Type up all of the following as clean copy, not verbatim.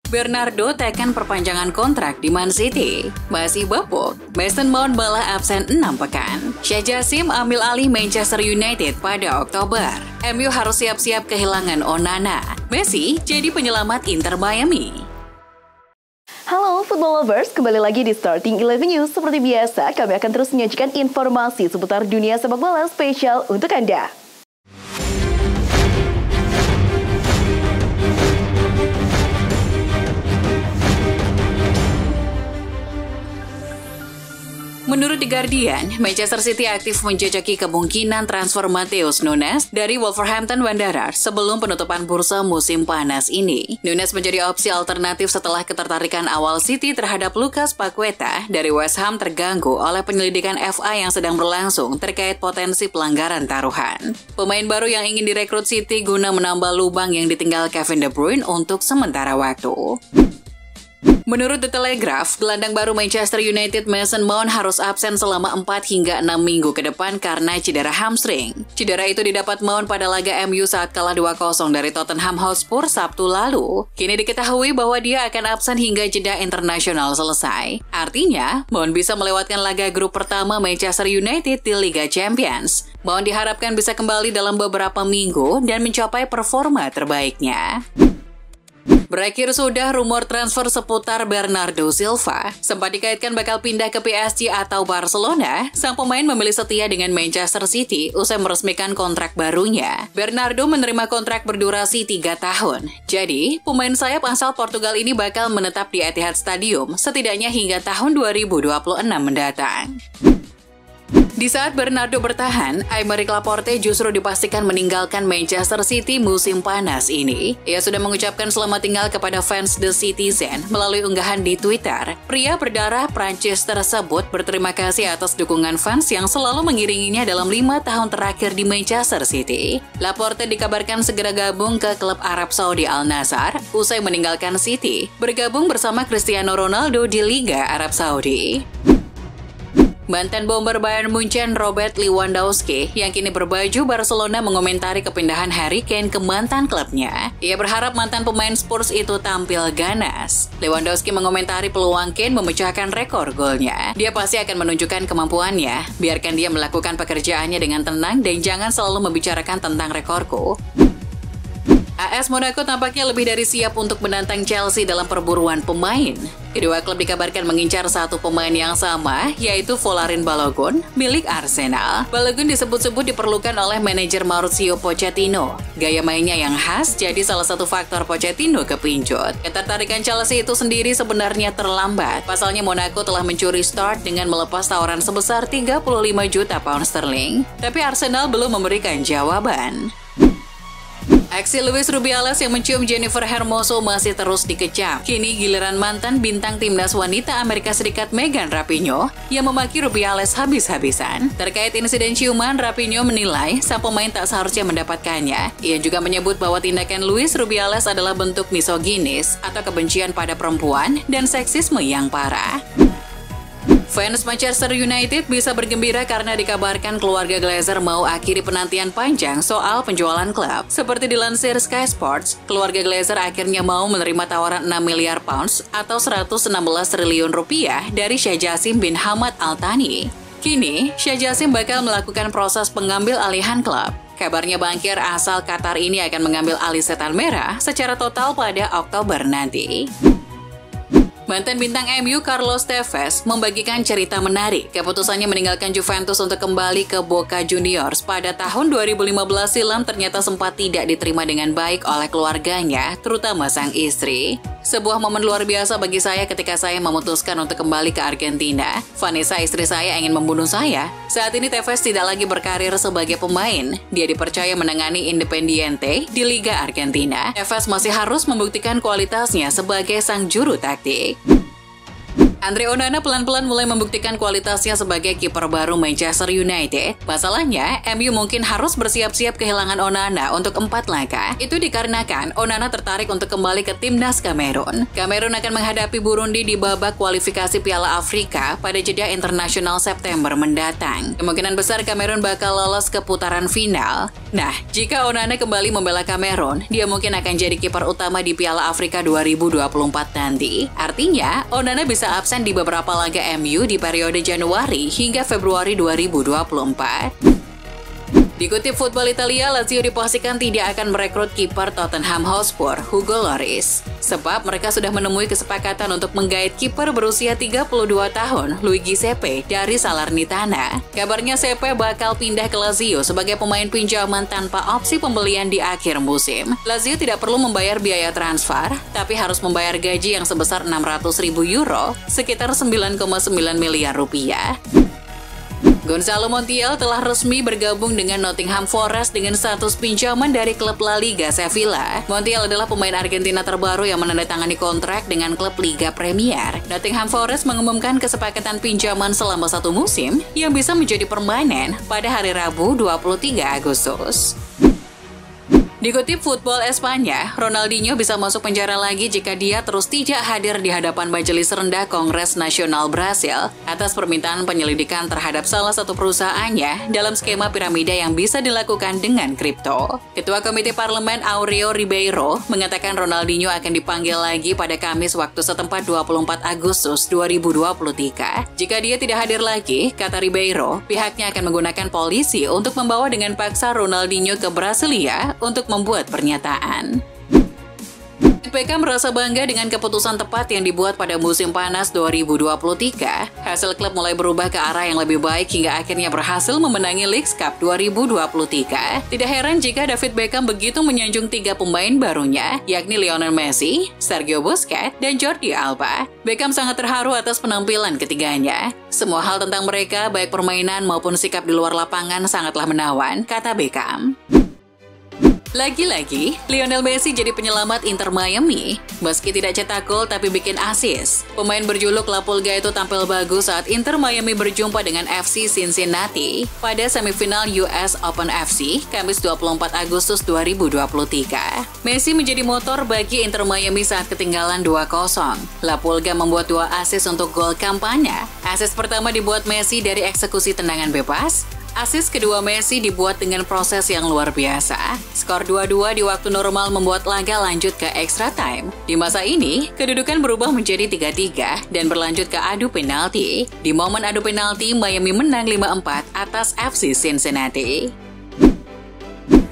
Bernardo tekan perpanjangan kontrak di Man City. Masih bapuk, Mason Mount malah absen 6 pekan. Sheikh Jassim ambil alih Manchester United pada Oktober. MU harus siap-siap kehilangan Onana. Messi jadi penyelamat Inter Miami. Halo Football Lovers, kembali lagi di Starting 11 News. Seperti biasa, kami akan terus menyajikan informasi seputar dunia sepak bola spesial untuk Anda. Menurut The Guardian, Manchester City aktif menjajaki kemungkinan transfer Matheus Nunes dari Wolverhampton Wanderers sebelum penutupan bursa musim panas ini. Nunes menjadi opsi alternatif setelah ketertarikan awal City terhadap Lucas Paqueta dari West Ham terganggu oleh penyelidikan FA yang sedang berlangsung terkait potensi pelanggaran taruhan. Pemain baru yang ingin direkrut City guna menambah lubang yang ditinggal Kevin De Bruyne untuk sementara waktu. Menurut The Telegraph, gelandang baru Manchester United Mason Mount harus absen selama 4 hingga 6 minggu ke depan karena cedera hamstring. Cedera itu didapat Mount pada laga MU saat kalah 2-0 dari Tottenham Hotspur Sabtu lalu. Kini diketahui bahwa dia akan absen hingga jeda internasional selesai. Artinya, Mount bisa melewatkan laga grup pertama Manchester United di Liga Champions. Mount diharapkan bisa kembali dalam beberapa minggu dan mencapai performa terbaiknya. Berakhir sudah rumor transfer seputar Bernardo Silva. Sempat dikaitkan bakal pindah ke PSG atau Barcelona, sang pemain memilih setia dengan Manchester City usai meresmikan kontrak barunya. Bernardo menerima kontrak berdurasi 3 tahun. Jadi, pemain sayap asal Portugal ini bakal menetap di Etihad Stadium setidaknya hingga tahun 2026 mendatang. Di saat Bernardo bertahan, Aymeric Laporte justru dipastikan meninggalkan Manchester City musim panas ini. Ia sudah mengucapkan selamat tinggal kepada fans The Citizen melalui unggahan di Twitter. Pria berdarah Prancis tersebut berterima kasih atas dukungan fans yang selalu mengiringinya dalam 5 tahun terakhir di Manchester City. Laporte dikabarkan segera gabung ke klub Arab Saudi Al Nassr usai meninggalkan City, bergabung bersama Cristiano Ronaldo di Liga Arab Saudi. Mantan bomber Bayern Munchen Robert Lewandowski yang kini berbaju Barcelona mengomentari kepindahan Harry Kane ke mantan klubnya. Ia berharap mantan pemain Spurs itu tampil ganas. Lewandowski mengomentari peluang Kane memecahkan rekor golnya. Dia pasti akan menunjukkan kemampuannya. Biarkan dia melakukan pekerjaannya dengan tenang dan jangan selalu membicarakan tentang rekorku. AS Monaco tampaknya lebih dari siap untuk menantang Chelsea dalam perburuan pemain. Kedua klub dikabarkan mengincar satu pemain yang sama, yaitu Folarin Balogun, milik Arsenal. Balogun disebut-sebut diperlukan oleh manajer Mauricio Pochettino. Gaya mainnya yang khas jadi salah satu faktor Pochettino kepincut. Ketertarikan Chelsea itu sendiri sebenarnya terlambat. Pasalnya Monaco telah mencuri start dengan melepas tawaran sebesar 35 juta pound sterling. Tapi Arsenal belum memberikan jawaban. Aksi Luis Rubiales yang mencium Jennifer Hermoso masih terus dikecam. Kini giliran mantan bintang timnas wanita Amerika Serikat Megan Rapinoe yang memaki Rubiales habis-habisan. Terkait insiden ciuman, Rapinoe menilai sang pemain tak seharusnya mendapatkannya. Ia juga menyebut bahwa tindakan Luis Rubiales adalah bentuk misoginis atau kebencian pada perempuan dan seksisme yang parah. Fans Manchester United bisa bergembira karena dikabarkan keluarga Glazer mau akhiri penantian panjang soal penjualan klub. Seperti dilansir Sky Sports, keluarga Glazer akhirnya mau menerima tawaran 6 miliar pounds atau 116 triliun rupiah dari Sheikh Jassim bin Hamad Al Thani. Kini, Sheikh Jassim bakal melakukan proses pengambil alihan klub. Kabarnya bankir asal Qatar ini akan mengambil alih Setan Merah secara total pada Oktober nanti. Mantan bintang MU Carlos Tevez membagikan cerita menarik. Keputusannya meninggalkan Juventus untuk kembali ke Boca Juniors pada tahun 2015 silam ternyata sempat tidak diterima dengan baik oleh keluarganya, terutama sang istri. Sebuah momen luar biasa bagi saya ketika saya memutuskan untuk kembali ke Argentina. Vanessa, istri saya, ingin membunuh saya. Saat ini Tevez tidak lagi berkarir sebagai pemain. Dia dipercaya menangani Independiente di Liga Argentina. Tevez masih harus membuktikan kualitasnya sebagai sang juru taktik. Andre Onana pelan-pelan mulai membuktikan kualitasnya sebagai kiper baru Manchester United. Masalahnya, MU mungkin harus bersiap-siap kehilangan Onana untuk 4 laga. Itu dikarenakan Onana tertarik untuk kembali ke timnas Kamerun. Kamerun akan menghadapi Burundi di babak kualifikasi Piala Afrika pada jeda internasional September mendatang. Kemungkinan besar Kamerun bakal lolos ke putaran final. Nah, jika Onana kembali membela Kamerun, dia mungkin akan jadi kiper utama di Piala Afrika 2024 nanti. Artinya, Onana bisa absen di beberapa laga MU di periode Januari hingga Februari 2024. Dikutip Football Italia, Lazio dipastikan tidak akan merekrut kiper Tottenham Hotspur, Hugo Lloris. Sebab mereka sudah menemui kesepakatan untuk menggait kiper berusia 32 tahun, Luigi Sepe, dari Salernitana. Kabarnya Sepe bakal pindah ke Lazio sebagai pemain pinjaman tanpa opsi pembelian di akhir musim. Lazio tidak perlu membayar biaya transfer, tapi harus membayar gaji yang sebesar 600.000 euro, sekitar 9,9 miliar rupiah. Gonzalo Montiel telah resmi bergabung dengan Nottingham Forest dengan status pinjaman dari klub La Liga Sevilla. Montiel adalah pemain Argentina terbaru yang menandatangani kontrak dengan klub Liga Premier. Nottingham Forest mengumumkan kesepakatan pinjaman selama 1 musim yang bisa menjadi permanen pada hari Rabu 23 Agustus. Dikutip Football Espanya, Ronaldinho bisa masuk penjara lagi jika dia terus tidak hadir di hadapan Majelis Rendah Kongres Nasional Brasil atas permintaan penyelidikan terhadap salah satu perusahaannya dalam skema piramida yang bisa dilakukan dengan kripto. Ketua Komite Parlemen Aureo Ribeiro mengatakan Ronaldinho akan dipanggil lagi pada Kamis waktu setempat 24 Agustus 2023. Jika dia tidak hadir lagi, kata Ribeiro, pihaknya akan menggunakan polisi untuk membawa dengan paksa Ronaldinho ke Brasilia untuk membuat pernyataan. Beckham merasa bangga dengan keputusan tepat yang dibuat pada musim panas 2023. Hasil klub mulai berubah ke arah yang lebih baik hingga akhirnya berhasil memenangi Leagues Cup 2023. Tidak heran jika David Beckham begitu menyanjung 3 pemain barunya, yakni Lionel Messi, Sergio Busquets, dan Jordi Alba. Beckham sangat terharu atas penampilan ketiganya. Semua hal tentang mereka, baik permainan maupun sikap di luar lapangan, sangatlah menawan, kata Beckham. Lagi-lagi, Lionel Messi jadi penyelamat Inter Miami. Meski tidak cetak gol tapi bikin assist. Pemain berjuluk La Pulga itu tampil bagus saat Inter Miami berjumpa dengan FC Cincinnati pada semifinal US Open FC, Kamis 24 Agustus 2023. Messi menjadi motor bagi Inter Miami saat ketinggalan 2-0. La Pulga membuat 2 assist untuk gol kampanye. Assist pertama dibuat Messi dari eksekusi tendangan bebas. Assist kedua Messi dibuat dengan proses yang luar biasa. Skor 2-2 di waktu normal membuat laga lanjut ke extra time. Di masa ini, kedudukan berubah menjadi 3-3 dan berlanjut ke adu penalti. Di momen adu penalti, Miami menang 5-4 atas FC Cincinnati.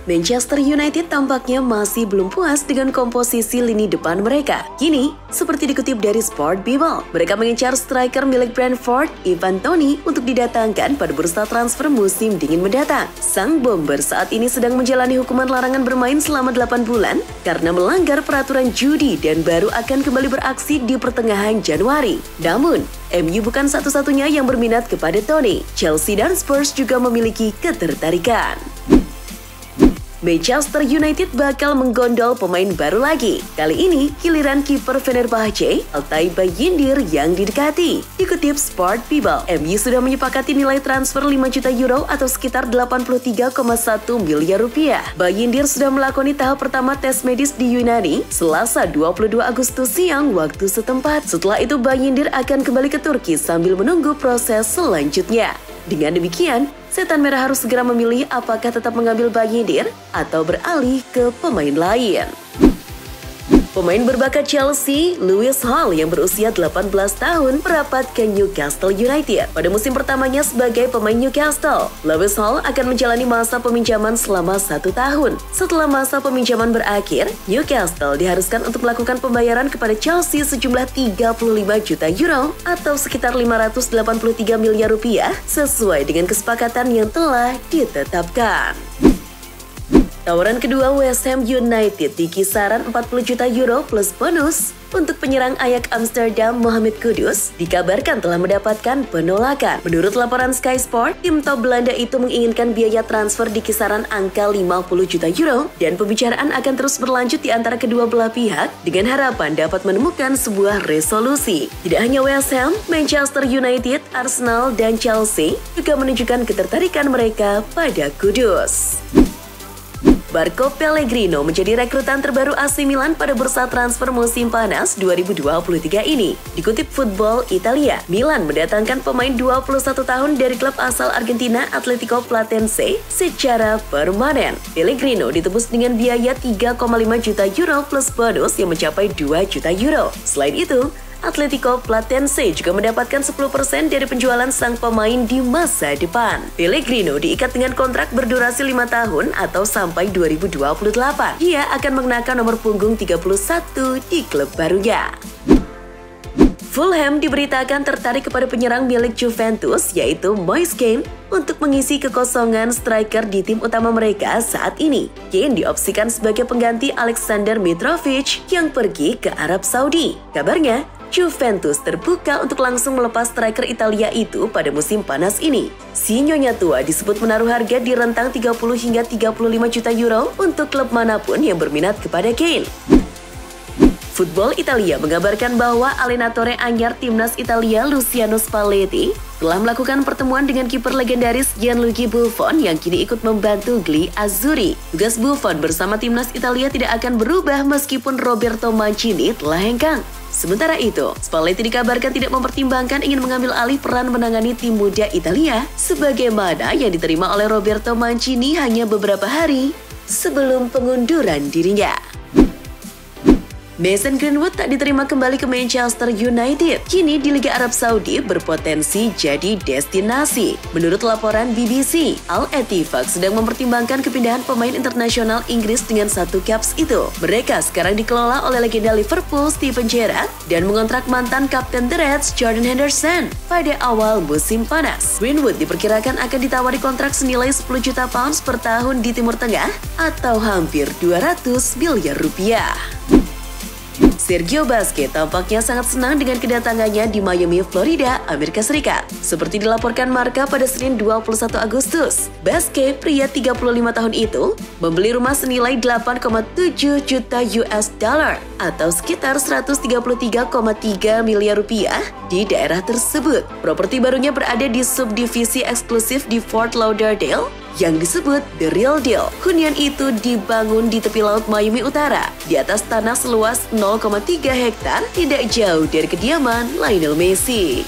Manchester United tampaknya masih belum puas dengan komposisi lini depan mereka. Kini, seperti dikutip dari Sport Bible, mereka mengincar striker milik Brentford, Ivan Toney, untuk didatangkan pada bursa transfer musim dingin mendatang. Sang bomber saat ini sedang menjalani hukuman larangan bermain selama 8 bulan karena melanggar peraturan judi dan baru akan kembali beraksi di pertengahan Januari. Namun, MU bukan satu-satunya yang berminat kepada Toney. Chelsea dan Spurs juga memiliki ketertarikan. Manchester United bakal menggondol pemain baru lagi. Kali ini, giliran kiper Fenerbahce, Altay Bayindir yang didekati. Dikutip Sport Bible, MU sudah menyepakati nilai transfer 5 juta euro atau sekitar 83,1 miliar rupiah. Bayindir sudah melakoni tahap pertama tes medis di Yunani, Selasa 22 Agustus siang waktu setempat. Setelah itu, Bayindir akan kembali ke Turki sambil menunggu proses selanjutnya. Dengan demikian, Setan Merah harus segera memilih apakah tetap mengambil Bayindir atau beralih ke pemain lain. Pemain berbakat Chelsea, Lewis Hall yang berusia 18 tahun merapat ke Newcastle United pada musim pertamanya sebagai pemain Newcastle. Lewis Hall akan menjalani masa peminjaman selama 1 tahun. Setelah masa peminjaman berakhir, Newcastle diharuskan untuk melakukan pembayaran kepada Chelsea sejumlah 35 juta euro atau sekitar 583 miliar rupiah sesuai dengan kesepakatan yang telah ditetapkan. Tawaran kedua West Ham United di kisaran 40 juta euro plus bonus untuk penyerang Ajax Amsterdam Mohamed Kudus dikabarkan telah mendapatkan penolakan. Menurut laporan Sky Sport, tim top Belanda itu menginginkan biaya transfer di kisaran angka 50 juta euro dan pembicaraan akan terus berlanjut di antara kedua belah pihak dengan harapan dapat menemukan sebuah resolusi. Tidak hanya West Ham, Manchester United, Arsenal, dan Chelsea juga menunjukkan ketertarikan mereka pada Kudus. Marco Pellegrino menjadi rekrutan terbaru AC Milan pada bursa transfer musim panas 2023 ini. Dikutip Football Italia, Milan mendatangkan pemain 21 tahun dari klub asal Argentina Atletico Platense secara permanen. Pellegrino ditebus dengan biaya 3,5 juta euro plus bonus yang mencapai 2 juta euro. Selain itu, Atletico Platense juga mendapatkan 10% dari penjualan sang pemain di masa depan. Pellegrino diikat dengan kontrak berdurasi 5 tahun atau sampai 2028. Ia akan mengenakan nomor punggung 31 di klub barunya. Fulham diberitakan tertarik kepada penyerang milik Juventus yaitu Moise Kean untuk mengisi kekosongan striker di tim utama mereka saat ini. Kean diopsikan sebagai pengganti Alexander Mitrovic yang pergi ke Arab Saudi. Kabarnya, Juventus terbuka untuk langsung melepas striker Italia itu pada musim panas ini. Si nyonya tua disebut menaruh harga di rentang 30 hingga 35 juta euro untuk klub manapun yang berminat kepada Kean. Football Italia mengabarkan bahwa allenatore anyar timnas Italia Luciano Spalletti telah melakukan pertemuan dengan kiper legendaris Gianluigi Buffon yang kini ikut membantu Gli Azzurri. Tugas Buffon bersama timnas Italia tidak akan berubah meskipun Roberto Mancini telah hengkang. Sementara itu, Spalletti dikabarkan tidak mempertimbangkan ingin mengambil alih peran menangani tim muda Italia sebagaimana yang diterima oleh Roberto Mancini hanya beberapa hari sebelum pengunduran dirinya. Mason Greenwood tak diterima kembali ke Manchester United. Kini di Liga Arab Saudi berpotensi jadi destinasi. Menurut laporan BBC, Al-Ettifaq sedang mempertimbangkan kepindahan pemain internasional Inggris dengan satu caps itu. Mereka sekarang dikelola oleh legenda Liverpool Steven Gerrard dan mengontrak mantan kapten The Reds Jordan Henderson pada awal musim panas. Greenwood diperkirakan akan ditawari kontrak senilai 10 juta pounds per tahun di Timur Tengah atau hampir 200 miliar rupiah. Sergio Busquets tampaknya sangat senang dengan kedatangannya di Miami, Florida, Amerika Serikat. Seperti dilaporkan Marca pada Senin 21 Agustus, Busquets, pria 35 tahun itu, membeli rumah senilai 8,7 juta US dollar atau sekitar 133,3 miliar rupiah di daerah tersebut. Properti barunya berada di subdivisi eksklusif di Fort Lauderdale yang disebut The Real Deal. Hunian itu dibangun di tepi laut Miami Utara, di atas tanah seluas 0,3 hektar, tidak jauh dari kediaman Lionel Messi.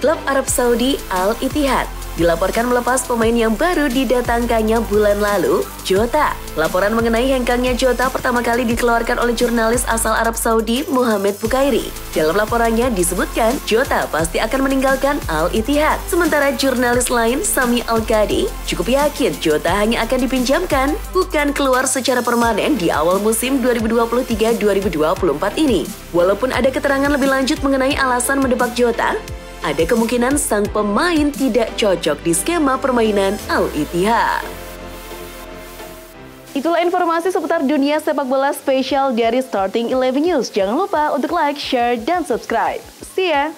Klub Arab Saudi Al-Ittihad dilaporkan melepas pemain yang baru didatangkannya bulan lalu, Jota. Laporan mengenai hengkangnya Jota pertama kali dikeluarkan oleh jurnalis asal Arab Saudi Mohamed Bukairi. Dalam laporannya disebutkan Jota pasti akan meninggalkan Al-Ittihad. Sementara jurnalis lain, Sami Al-Qadi, cukup yakin Jota hanya akan dipinjamkan, bukan keluar secara permanen di awal musim 2023-2024 ini. Walaupun ada keterangan lebih lanjut mengenai alasan mendepak Jota, ada kemungkinan sang pemain tidak cocok di skema permainan Al-Ittihad. Itulah informasi seputar dunia sepak bola spesial dari Starting 11 News. Jangan lupa untuk like, share, dan subscribe. See ya!